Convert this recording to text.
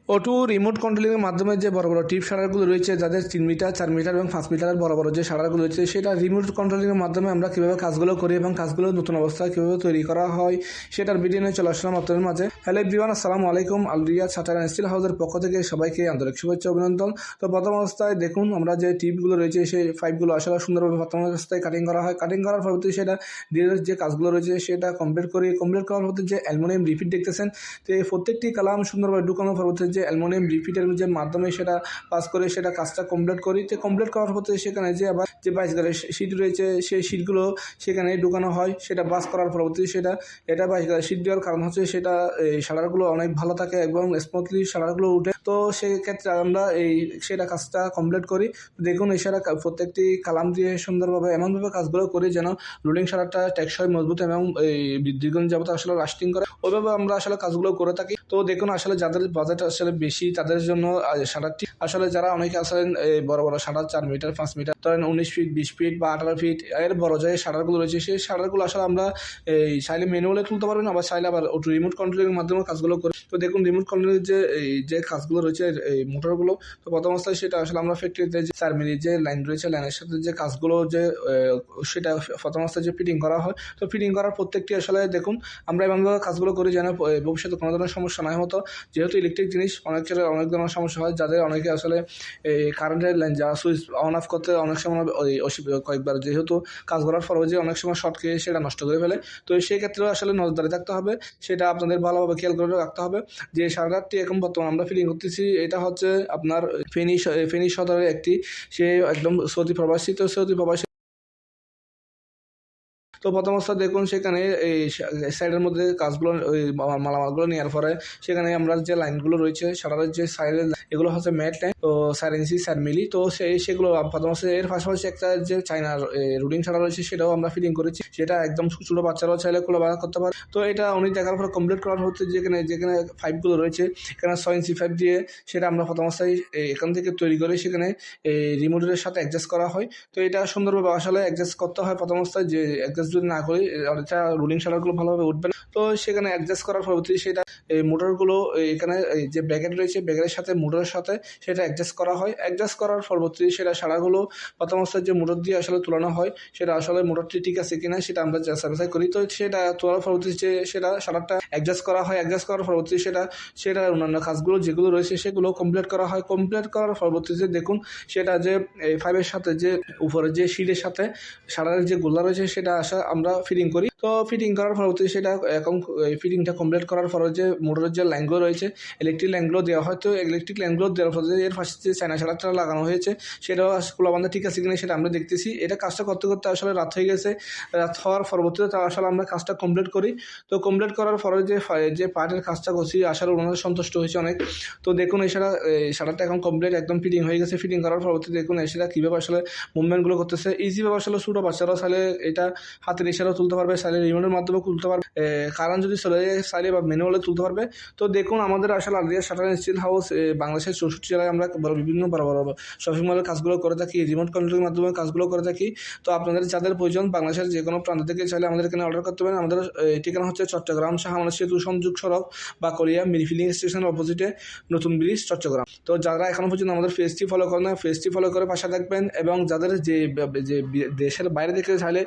Auto remote কন্ট্রোলিংয়ের মাধ্যমে যে বড় বড় টিপ শাটারগুলো রয়েছে, যাদের 3 মিটার 4 মিটার এবং 5 মিটারের বড় বড় যে শাটারগুলো রয়েছে, সেটা রিমোট কন্ট্রোলিংয়ের মাধ্যমে আমরা কীভাবে কাজগুলো করি এবং কাজগুলো নতুন অবস্থায় কীভাবে তৈরি করা হয় সেটার ভিডিও নিয়ে চলে আসলাম আপনাদের মাঝে। হ্যালো এভরিওয়ান, আসসালামু আলাইকুম। আল রিয়াদ শাটার অ্যান্ড স্টিল হাউসের পক্ষ থেকে সবাইকে আন্তরিক শুভেচ্ছা অভিনন্দন। তো প্রথম অবস্থায় দেখুন, আমরা যে টিপগুলো রয়েছে সেই পাইপগুলো আসলে সুন্দরভাবে প্রথম অবস্থায় কাটিং করা হয়। কাটিং করার পরবর্তী সেটা ডিলের যে কাজগুলো রয়েছে সেটা কমপ্লিট করি। কমপ্লিট করার পরবর্তী যে অ্যালুমিনিয়াম রিপিট দেখতেছেন, তো এই প্রত্যেকটি কালাম সুন্দরভাবে ঢুকানোর পরবর্তী যে অ্যালুমিনিয়াম রিপিটের যে মাধ্যমে সেটা পাস করে সেটা কাজটা কমপ্লিট করি। তো কমপ্লিট করার পরবর্তী সেখানে যে আবার যে বাইশগারের শীট রয়েছে সেই শীটগুলো সেখানে ঢুকানো হয়। সেটা বাস করার পরবর্তী সেটা এটা বাইশগারের শীট দেওয়ার কারণ হচ্ছে সেটা এই শাটারগুলো অনেক ভালো থাকে এবং স্মুথলি শাটারগুলো উঠে। তো সেই ক্ষেত্রে আমরা সেটা কাজটা কমপ্লিট করি। দেখুন, এই সেটা প্রত্যেকটি কালাম দিয়ে সুন্দরভাবে এমনভাবে কাজগুলো করি যেন লোডিং শাটারটা টেকসই, মজবুত এবং এই দীর্ঘদিন যাবত আসলে লাস্টিং করে। ওইভাবে আমরা আসলে কাজগুলো করে থাকি। তো দেখুন, আসলে যাদের বাজেট আসলে বেশি তাদের জন্য শাটারটি আসলে যারা অনেকে আসলেন বড় বড় শাটার 4 মিটার 5 মিটার ধরেন 19 ফিট 20 ফিট বা 18 ফিট এর বড় যে শাটারগুলো রয়েছে, সেই শাটারগুলো আসলে আমরা চাইলে ম্যানুয়ালে তুলতে পারবেন, আবার চাইলে আবার রিমোট কন্ট্রোলের মাধ্যমে কাজগুলো করি। তো দেখুন, রিমোট কন্ট্রোলের যে কাজগুলো রয়েছে এই মোটরগুলো, তো প্রথম অবস্থায় সেটা আসলে আমরা ফ্যাক্টরিতে যে 4 মিলি যে লাইন রয়েছে, লাইনের সাথে যে কাজগুলো যে সেটা প্রথম অবস্থায় যে ফিটিং করা হয়। তো ফিটিং করার প্রত্যেকটি আসলে দেখুন আমরা এমনভাবে কাজগুলো করি যেন ভবিষ্যতে কোনো ধরনের সমস্যা না হতো। যেহেতু ইলেকট্রিক জিনিস অনেক ক্ষেত্রে অনেক ধরনের সমস্যা হয়, যাদের অনেকে আসলে কারেন্টের লাইন যা সুইচ অন অফ করতে অনেক সময় অসুবিধা কয়েকবার, যেহেতু কাজ করার পরও যে অনেক সময় শর্ট খেয়ে সেটা নষ্ট করে ফেলে। তো সেই ক্ষেত্রেও আসলে নজরদারি থাকতে হবে, সেটা আপনাদের ভালোভাবে খেয়াল করে রাখতে হবে। যে শাটারটি এখন বর্তমানে আমরা ফিটিং করতেছি এটা হচ্ছে আপনার ফেনী সদরের একটি, সে একদম সৌদি প্রবাসী। তো সৌদি প্রবাসী তো প্রথম অবস্থা দেখুন, সেখানে এই সাইডের মধ্যে কাজগুলো ওই মালামালগুলো নেওয়ার পরে সেখানে আমরা যে লাইনগুলো রয়েছে শাটারের যে সাইডের, এগুলো হচ্ছে ম্যাট লাইন, তো 4 ইঞ্চি 4 মিলি। তো সেগুলো প্রথম অবস্থা এর পাশাপাশি একটা যে চাইনার রুডিং শাটার রয়েছে সেটাও আমরা ফিটিং করেছি। সেটা একদম ছোটো বাচ্চারাও চাইলে খোলা ব্যবহার করতে পারে। তো এটা উনি দেখার পরে কমপ্লিট করার হচ্ছে যেখানে যেখানে পাইপগুলো রয়েছে, এখানে 6 ইঞ্চি পাইপ দিয়ে সেটা আমরা প্রথম অবস্থায় এখান থেকে তৈরি করে সেখানে রিমোটের সাথে অ্যাডজাস্ট করা হয়। তো এটা সুন্দরভাবে আসলে অ্যাডজাস্ট করতে হয় প্রথম অবস্থায়, যে অ্যাডজাস্ট যদি না করি অনেকটা রুলিং শাটারগুলো ভালোভাবে উঠবে না। তো সেখানে অ্যাডজাস্ট করার পরবর্তী সেটা এই মোটরগুলো এখানে যে ব্যাকেট রয়েছে, ব্যাকেটের সাথে মোটরের সাথে সেটা অ্যাডজাস্ট করা হয়। অ্যাডজাস্ট করার পরবর্তী সেটা শাটারগুলো প্রথম অবস্থায় যে মোটর দিয়ে আসলে তুলানো হয়, সেটা আসলে মোটরটি ঠিক আছে কিনা সেটা আমরা সার্ভিসাই করি। তো সেটা তোলার পরবর্তী যে সেটা শাটারটা অ্যাডজাস্ট করা হয়। অ্যাডজাস্ট করার পরবর্তী সেটা অন্যান্য কাজগুলো যেগুলো রয়েছে সেগুলো কমপ্লিট করা হয়। কমপ্লিট করার পরবর্তীতে দেখুন, সেটা যে পাইপের সাথে যে উপরে যে শিটের সাথে শাটারের যে গোল্লা রয়েছে সেটা আমরা ফিটিং করি। তো ফিটিং করার পরবর্তী সেটা এখন ফিটিংটা কমপ্লিট করার পরে যে মোটরের যে লাইনগুলো রয়েছে, ইলেকট্রিক লাইনগুলো দেওয়া হয়। তো ইলেকট্রিক লাইনগুলো দেওয়ার পরে এর পাশে যে চায়না শাটারটা লাগানো হয়েছে সেটাও খোলাবান্ধা ঠিক আছে কিনা সেটা আমরা দেখতেছি। এটা কাজটা করতে করতে আসলে রাত হয়ে গেছে। রাত হওয়ার পরবর্তীতে আসলে আমরা কাজটা কমপ্লিট করি। তো কমপ্লিট করার পরে যে পার্টের কাজটা করছি আসলে ওনারা সন্তুষ্ট হয়েছে অনেক। তো দেখুন, এই শাটারটা এখন কমপ্লিট একদম ফিটিং হয়ে গেছে। ফিটিং করার পরবর্তীতে দেখুন সেটা কীভাবে আসলে মুভমেন্টগুলো করতেছে। ইজিভাবে আসলে ছোটো বাচ্চারাও চাইলে এটা হাতের ইশারাও তুলতে পারবে, চাইলে রিমোটের মাধ্যমে তুলতে পারবে, কারণ যদি চলে যায় চাইলে বা ম্যানুয়ালে তুলতে পারবে। তো দেখুন, আমাদের আসলে Al Riyad shutter and steel house বাংলাদেশের 64 জেলায় আমরা বিভিন্ন বড় বড় শপিং মলের কাজগুলো করে থাকি, রিমোট কন্ট্রোলের মাধ্যমে কাজগুলো করে থাকি। তো আপনাদের যাদের প্রয়োজন বাংলাদেশের যে কোনো প্রান্ত থেকে চাইলে আমাদের এখানে অর্ডার করতে পারেন। আমাদের ঠিকানা হচ্ছে চট্টগ্রাম শাহমানা সেতু সংযোগ সড়ক বা কোরিয়া মিনি ফিলিং স্টেশনের অপোজিটে নতুন ব্রিজ, চট্টগ্রাম। তো যারা এখনো পর্যন্ত আমাদের পেজটি ফলো করেন না, পেজটি ফলো করে পাশে থাকবেন, এবং যাদের যে দেশের বাইরে থেকে চাইলে